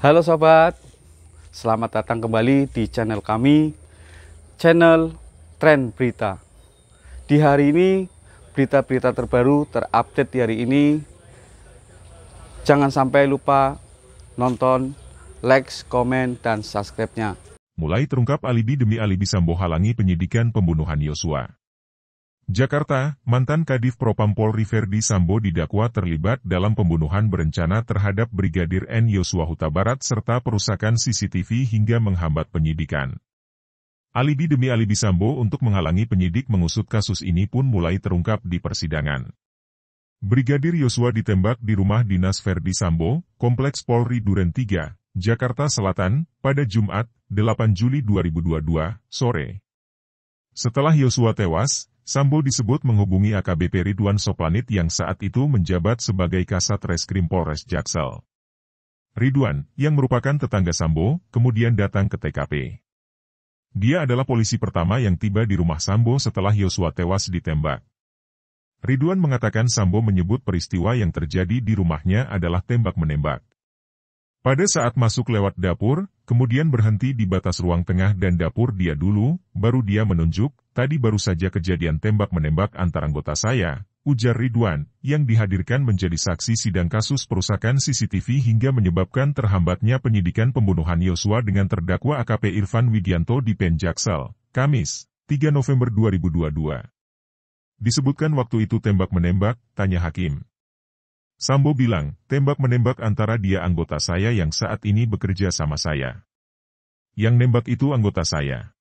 Halo sobat, selamat datang kembali di channel kami, channel Tren Berita. Di hari ini, berita-berita terbaru terupdate di hari ini. Jangan sampai lupa nonton, like, komen, dan subscribe-nya. Mulai terungkap alibi demi alibi Sambo halangi penyidikan pembunuhan Yosua. Jakarta, mantan Kadif Propam Polri Ferdi Sambo didakwa terlibat dalam pembunuhan berencana terhadap Brigadir N Yosua Huta Barat serta perusakan CCTV hingga menghambat penyidikan. Alibi demi alibi Sambo untuk menghalangi penyidik mengusut kasus ini pun mulai terungkap di persidangan. Brigadir Yosua ditembak di rumah dinas Ferdi Sambo, Kompleks Polri Duren 3, Jakarta Selatan, pada Jumat, 8 Juli 2022, sore. Setelah Yosua tewas, Sambo disebut menghubungi AKBP Ridwan Soplanit yang saat itu menjabat sebagai Kasat Reskrim Polres Jaksel. Ridwan, yang merupakan tetangga Sambo, kemudian datang ke TKP. Dia adalah polisi pertama yang tiba di rumah Sambo setelah Yosua tewas ditembak. Ridwan mengatakan Sambo menyebut peristiwa yang terjadi di rumahnya adalah tembak-menembak. Pada saat masuk lewat dapur, kemudian berhenti di batas ruang tengah dan dapur dia dulu, baru dia menunjuk, tadi baru saja kejadian tembak-menembak antar anggota saya, ujar Ridwan, yang dihadirkan menjadi saksi sidang kasus perusakan CCTV hingga menyebabkan terhambatnya penyidikan pembunuhan Yosua dengan terdakwa AKP Irfan Widianto di Pen Jaksel, Kamis, 3 November 2022. Disebutkan waktu itu tembak-menembak, tanya hakim. Sambo bilang, tembak-menembak antara dia anggota saya yang saat ini bekerja sama saya. Yang nembak itu anggota saya.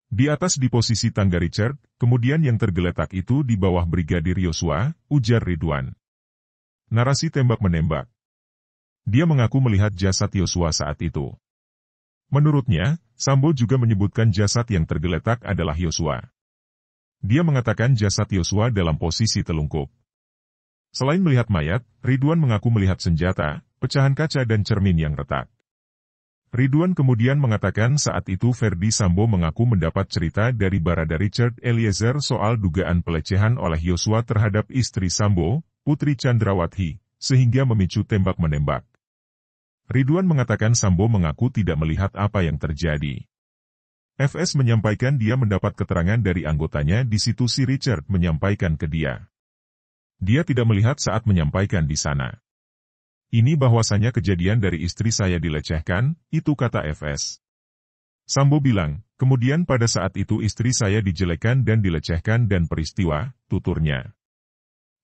Di atas di posisi tangga Richard, kemudian yang tergeletak itu di bawah Brigadir Yosua, ujar Ridwan. Narasi tembak-menembak. Dia mengaku melihat jasad Yosua saat itu. Menurutnya, Sambo juga menyebutkan jasad yang tergeletak adalah Yosua. Dia mengatakan jasad Yosua dalam posisi telungkup. Selain melihat mayat, Ridwan mengaku melihat senjata, pecahan kaca dan cermin yang retak. Ridwan kemudian mengatakan saat itu Ferdi Sambo mengaku mendapat cerita dari Barada Richard Eliezer soal dugaan pelecehan oleh Yosua terhadap istri Sambo, Putri Chandrawati, sehingga memicu tembak-menembak. Ridwan mengatakan Sambo mengaku tidak melihat apa yang terjadi. FS menyampaikan dia mendapat keterangan dari anggotanya di situ si Richard menyampaikan ke dia. Dia tidak melihat saat menyampaikan di sana. Ini bahwasanya kejadian dari istri saya dilecehkan, itu kata FS. Sambo bilang, kemudian pada saat itu istri saya dijelekkan dan dilecehkan dan peristiwa, tuturnya.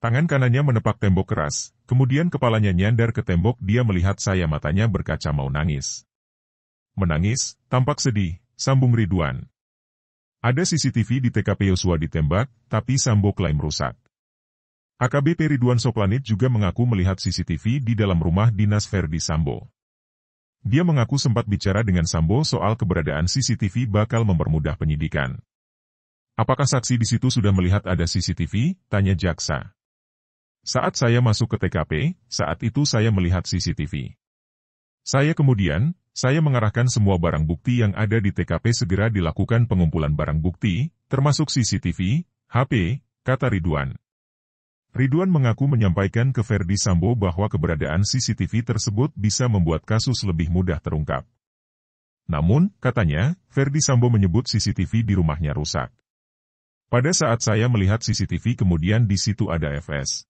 Tangan kanannya menepak tembok keras, kemudian kepalanya nyandar ke tembok dia melihat saya matanya berkaca mau nangis. Menangis, tampak sedih, sambung Ridwan. Ada CCTV di TKP Yosua ditembak, tapi Sambo klaim rusak. AKBP Ridwan Soplanit juga mengaku melihat CCTV di dalam rumah dinas Ferdi Sambo. Dia mengaku sempat bicara dengan Sambo soal keberadaan CCTV bakal mempermudah penyidikan. Apakah saksi di situ sudah melihat ada CCTV? Tanya jaksa. Saat saya masuk ke TKP, saat itu saya melihat CCTV. Saya mengarahkan semua barang bukti yang ada di TKP segera dilakukan pengumpulan barang bukti, termasuk CCTV, HP, kata Ridwan. Ridwan mengaku menyampaikan ke Ferdi Sambo bahwa keberadaan CCTV tersebut bisa membuat kasus lebih mudah terungkap. Namun, katanya, Ferdi Sambo menyebut CCTV di rumahnya rusak. Pada saat saya melihat CCTV kemudian di situ ada FS.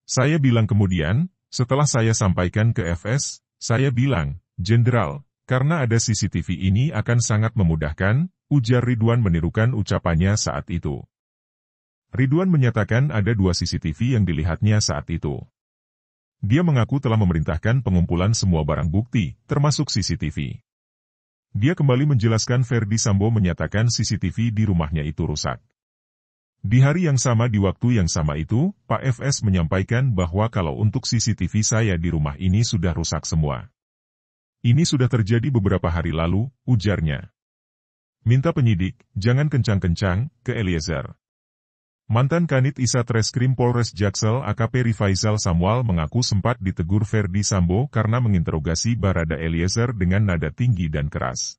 Saya bilang kemudian, setelah saya sampaikan ke FS, saya bilang, Jenderal, karena ada CCTV ini akan sangat memudahkan, ujar Ridwan menirukan ucapannya saat itu. Ridwan menyatakan ada 2 CCTV yang dilihatnya saat itu. Dia mengaku telah memerintahkan pengumpulan semua barang bukti, termasuk CCTV. Dia kembali menjelaskan Ferdi Sambo menyatakan CCTV di rumahnya itu rusak. Di hari yang sama di waktu yang sama itu, Pak FS menyampaikan bahwa kalau untuk CCTV saya di rumah ini sudah rusak semua. Ini sudah terjadi beberapa hari lalu, ujarnya. Minta penyidik, jangan kencang-kencang, ke Eliezer. Mantan Kanit Isat Reskrim Polres Jaksel AKP Rifaizal Samuel mengaku sempat ditegur Ferdi Sambo karena menginterogasi Barada Eliezer dengan nada tinggi dan keras.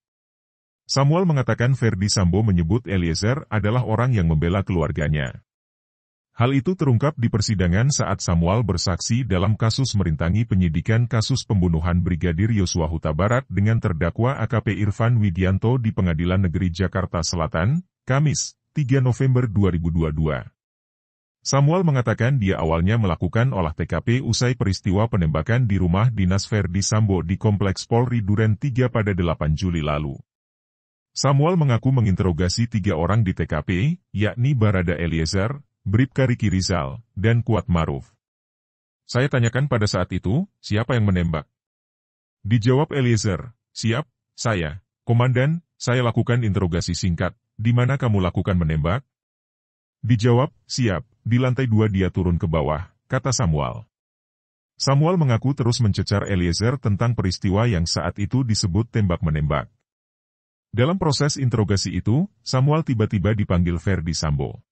Samuel mengatakan Ferdi Sambo menyebut Eliezer adalah orang yang membela keluarganya. Hal itu terungkap di persidangan saat Samuel bersaksi dalam kasus merintangi penyidikan kasus pembunuhan Brigadir Yosua Huta Barat dengan terdakwa AKP Irfan Widianto di Pengadilan Negeri Jakarta Selatan, Kamis, 3 November 2022. Samuel mengatakan dia awalnya melakukan olah TKP usai peristiwa penembakan di rumah dinas Verdi Sambo di Kompleks Polri Duren 3 pada 8 Juli lalu. Samuel mengaku menginterogasi 3 orang di TKP, yakni Barada Eliezer, Bribka Riki Rizal, dan Kuat Maruf. Saya tanyakan pada saat itu, siapa yang menembak? Dijawab Eliezer, siap, saya. Komandan, saya lakukan interogasi singkat, di mana kamu lakukan menembak? Dijawab, siap, di lantai 2 dia turun ke bawah, kata Samuel. Samuel mengaku terus mencecar Eliezer tentang peristiwa yang saat itu disebut tembak-menembak. Dalam proses interogasi itu, Samuel tiba-tiba dipanggil Verdi Sambo.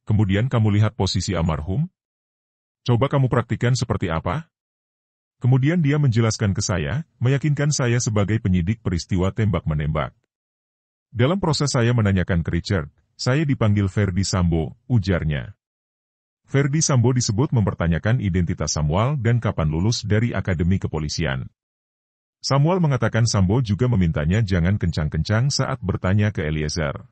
Kemudian kamu lihat posisi almarhum? Coba kamu praktikkan seperti apa? Kemudian dia menjelaskan ke saya, meyakinkan saya sebagai penyidik peristiwa tembak-menembak. Dalam proses saya menanyakan ke Richard, saya dipanggil Verdi Sambo, ujarnya. Verdi Sambo disebut mempertanyakan identitas Samuel dan kapan lulus dari Akademi Kepolisian. Samuel mengatakan Sambo juga memintanya jangan kencang-kencang saat bertanya ke Eliezer.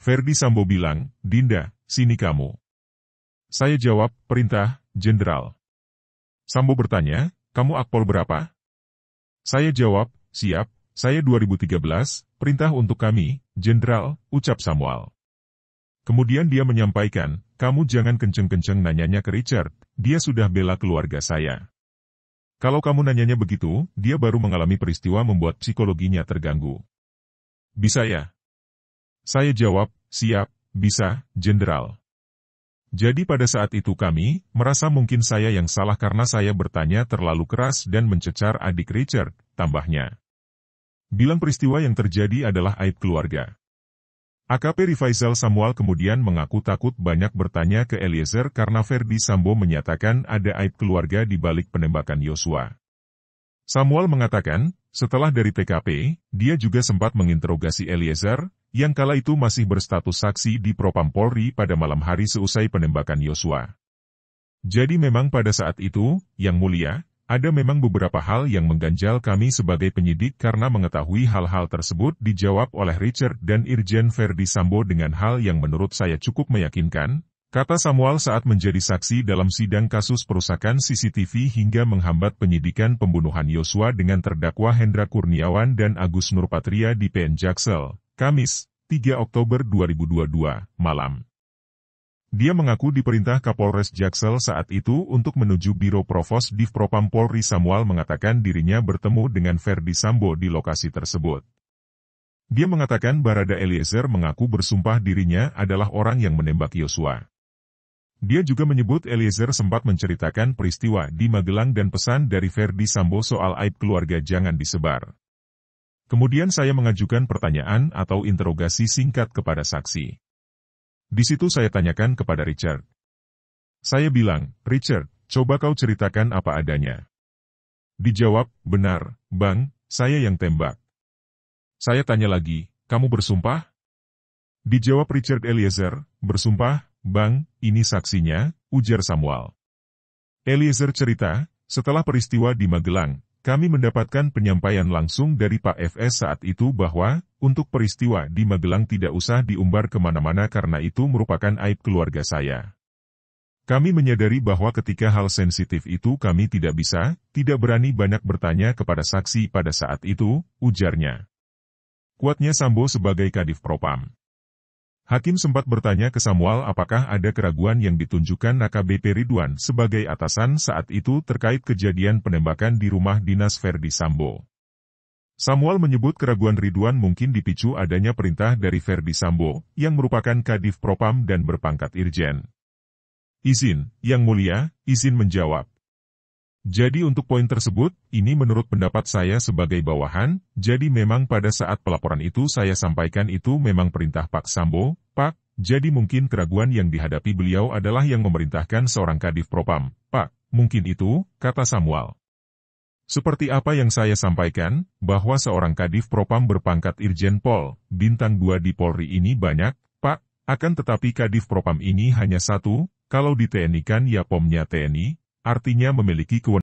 Verdi Sambo bilang, Dinda, sini kamu. Saya jawab, perintah, Jenderal. Sambo bertanya, kamu akpol berapa? Saya jawab, siap, saya 2013, perintah untuk kami, Jenderal, ucap Samuel. Kemudian dia menyampaikan, kamu jangan kenceng-kenceng nanyanya ke Richard, dia sudah bela keluarga saya. Kalau kamu nanyanya begitu, dia baru mengalami peristiwa membuat psikologinya terganggu. Bisa ya? Saya jawab, siap, bisa, Jenderal. Jadi pada saat itu kami, merasa mungkin saya yang salah karena saya bertanya terlalu keras dan mencecar adik Richard, tambahnya. Bilang peristiwa yang terjadi adalah aib keluarga. AKP Rifaisal Samuel kemudian mengaku takut banyak bertanya ke Eliezer karena Verdi Sambo menyatakan ada aib keluarga di balik penembakan Yosua. Samuel mengatakan, setelah dari TKP, dia juga sempat menginterogasi Eliezer, yang kala itu masih berstatus saksi di Propam Polri pada malam hari seusai penembakan Yosua. Jadi memang pada saat itu, Yang Mulia, ada memang beberapa hal yang mengganjal kami sebagai penyidik karena mengetahui hal-hal tersebut dijawab oleh Richard dan Irjen Verdi Sambo dengan hal yang menurut saya cukup meyakinkan, kata Samuel saat menjadi saksi dalam sidang kasus perusakan CCTV hingga menghambat penyidikan pembunuhan Yosua dengan terdakwa Hendra Kurniawan dan Agus Nurpatria di PN Jaksel, Kamis, 3 Oktober 2022, malam. Dia mengaku diperintah Kapolres Jaksel saat itu untuk menuju Biro Provos Div Propam Polri. Samuel mengatakan dirinya bertemu dengan Verdi Sambo di lokasi tersebut. Dia mengatakan Barada Eliezer mengaku bersumpah dirinya adalah orang yang menembak Yosua. Dia juga menyebut Eliezer sempat menceritakan peristiwa di Magelang dan pesan dari Verdi Sambo soal aib keluarga jangan disebar. Kemudian saya mengajukan pertanyaan atau interogasi singkat kepada saksi. Di situ saya tanyakan kepada Richard. Saya bilang, Richard, coba kau ceritakan apa adanya. Dijawab, benar, Bang, saya yang tembak. Saya tanya lagi, kamu bersumpah? Dijawab Richard Eliezer, bersumpah, Bang, ini saksinya, ujar Samuel. Eliezer cerita, setelah peristiwa di Magelang, kami mendapatkan penyampaian langsung dari Pak FS saat itu bahwa, untuk peristiwa di Magelang tidak usah diumbar kemana-mana karena itu merupakan aib keluarga saya. Kami menyadari bahwa ketika hal sensitif itu kami tidak berani banyak bertanya kepada saksi pada saat itu, ujarnya. Kuatnya Sambo sebagai Kadif Propam. Hakim sempat bertanya ke Samuel apakah ada keraguan yang ditunjukkan AKBP Ridwan sebagai atasan saat itu terkait kejadian penembakan di rumah dinas Verdi Sambo. Samuel menyebut keraguan Ridwan mungkin dipicu adanya perintah dari Verdi Sambo, yang merupakan Kadif Propam dan berpangkat Irjen. Izin, Yang Mulia, izin menjawab. Jadi untuk poin tersebut, ini menurut pendapat saya sebagai bawahan, jadi memang pada saat pelaporan itu saya sampaikan itu memang perintah Pak Sambo, Pak, jadi mungkin keraguan yang dihadapi beliau adalah yang memerintahkan seorang Kadif Propam, Pak, mungkin itu, kata Samuel. Seperti apa yang saya sampaikan, bahwa seorang Kadif Propam berpangkat Irjen Pol, bintang 2 di Polri ini banyak, Pak, Akan tetapi Kadif Propam ini hanya satu, kalau di TNI kan ya pomnya TNI, artinya memiliki kewenangan